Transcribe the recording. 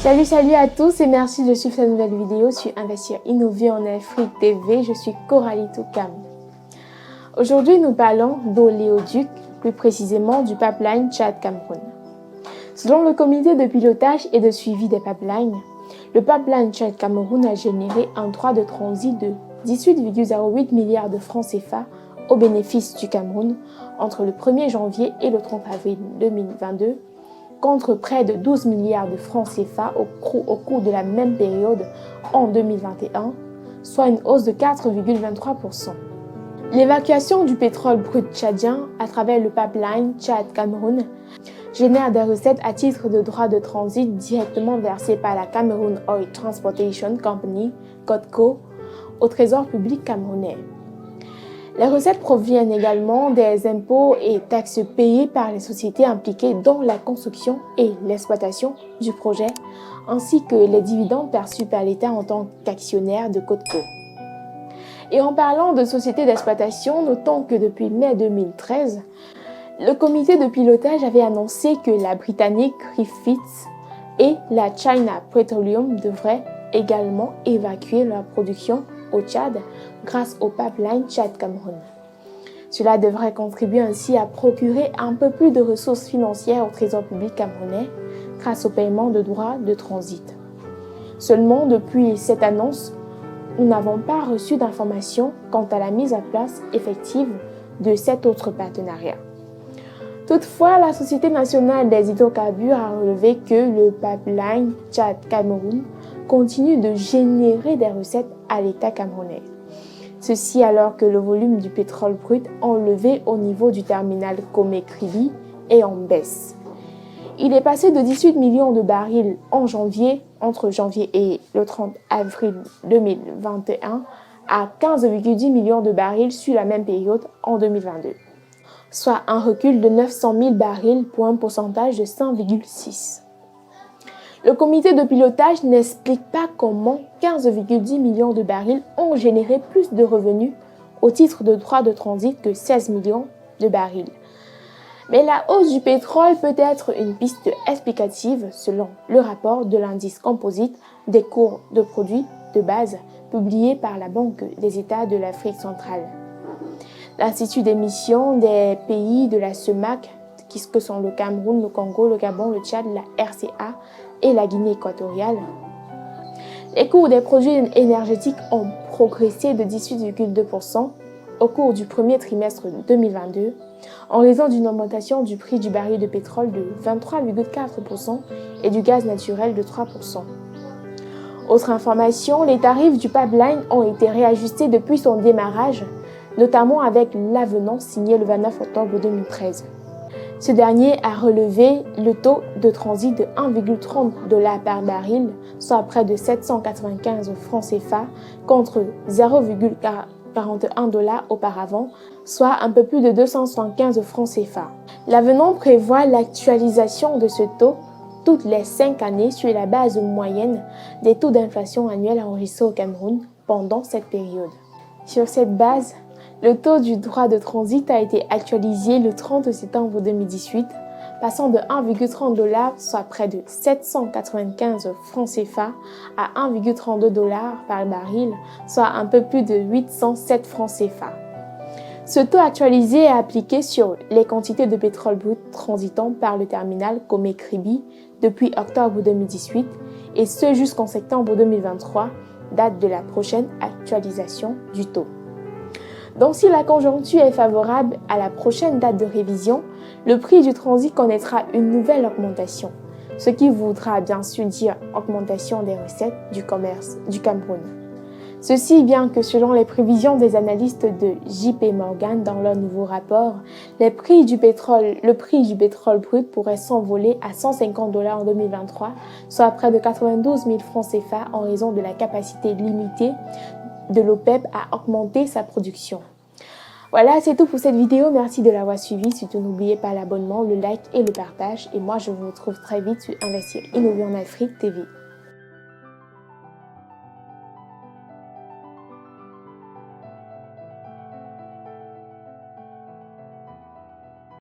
Salut à tous et merci de suivre cette nouvelle vidéo sur Investir Innover en Afrique TV. Je suis Coralie Toukam. Aujourd'hui, nous parlons d'oléoduc, plus précisément du pipeline Tchad-Cameroun. Selon le comité de pilotage et de suivi des pipelines, le pipeline Tchad-Cameroun a généré un droit de transit de 18,08 milliards de francs CFA au bénéfice du Cameroun entre le 1er janvier et le 30 avril 2022, contre près de 12 milliards de francs CFA au cours de la même période en 2021, soit une hausse de 4,23%. L'évacuation du pétrole brut tchadien à travers le pipeline Tchad-Cameroun génère des recettes à titre de droits de transit directement versés par la Cameroon Oil Transportation Company, COTCO, au trésor public camerounais. Les recettes proviennent également des impôts et taxes payés par les sociétés impliquées dans la construction et l'exploitation du projet, ainsi que les dividendes perçus par l'État en tant qu'actionnaire de COTCO. Et en parlant de sociétés d'exploitation, notons que depuis mai 2013, le comité de pilotage avait annoncé que la britannique Griffiths et la China Petroleum devraient également évacuer leur production au Tchad grâce au pipeline Tchad-Cameroun. Cela devrait contribuer ainsi à procurer un peu plus de ressources financières au trésor public camerounais grâce au paiement de droits de transit. Seulement, depuis cette annonce, nous n'avons pas reçu d'informations quant à la mise en place effective de cet autre partenariat. Toutefois, la Société nationale des hydrocarbures a relevé que le pipeline Tchad-Cameroun continue de générer des recettes à l'État camerounais. Ceci alors que le volume du pétrole brut enlevé au niveau du terminal Komé-Kribi est en baisse. Il est passé de 18 millions de barils entre janvier et le 30 avril 2021 à 15,10 millions de barils sur la même période en 2022, soit un recul de 900 000 barils pour un pourcentage de 5,6%. Le comité de pilotage n'explique pas comment 15,10 millions de barils ont généré plus de revenus au titre de droits de transit que 16 millions de barils. Mais la hausse du pétrole peut être une piste explicative selon le rapport de l'indice composite des cours de produits de base publié par la Banque des États de l'Afrique centrale. L'Institut d'émission des pays de la CEMAC, que sont le Cameroun, le Congo, le Gabon, le Tchad, la RCA et la Guinée équatoriale. Les cours des produits énergétiques ont progressé de 18,2% au cours du premier trimestre 2022 en raison d'une augmentation du prix du baril de pétrole de 23,4% et du gaz naturel de 3%. Autre information, les tarifs du pipeline ont été réajustés depuis son démarrage, notamment avec l'avenant signé le 29 octobre 2013. Ce dernier a relevé le taux de transit de 1,30 $ par baril, soit près de 795 francs CFA, contre 0,41 $ auparavant, soit un peu plus de 275 francs CFA. L'avenant prévoit l'actualisation de ce taux toutes les 5 années sur la base moyenne des taux d'inflation annuels enregistrés au Cameroun pendant cette période. Sur cette base, le taux du droit de transit a été actualisé le 30 septembre 2018, passant de 1,30 $, soit près de 795 francs CFA, à 1,32 $ par baril, soit un peu plus de 807 francs CFA. Ce taux actualisé est appliqué sur les quantités de pétrole brut transitant par le terminal Komé-Kribi depuis octobre 2018 et ce jusqu'en septembre 2023, date de la prochaine actualisation du taux. Donc si la conjoncture est favorable à la prochaine date de révision, le prix du transit connaîtra une nouvelle augmentation, ce qui voudra bien sûr dire augmentation des recettes du commerce du Cameroun. Ceci bien que selon les prévisions des analystes de JP Morgan dans leur nouveau rapport, le prix du pétrole brut pourrait s'envoler à 150 $ en 2023, soit près de 92 000 francs CFA en raison de la capacité limitée de l'OPEP à augmenter sa production. Voilà, c'est tout pour cette vidéo. Merci de l'avoir suivi. Surtout, n'oubliez pas l'abonnement, le like et le partage. Et moi, je vous retrouve très vite sur Investir Innover en Afrique TV.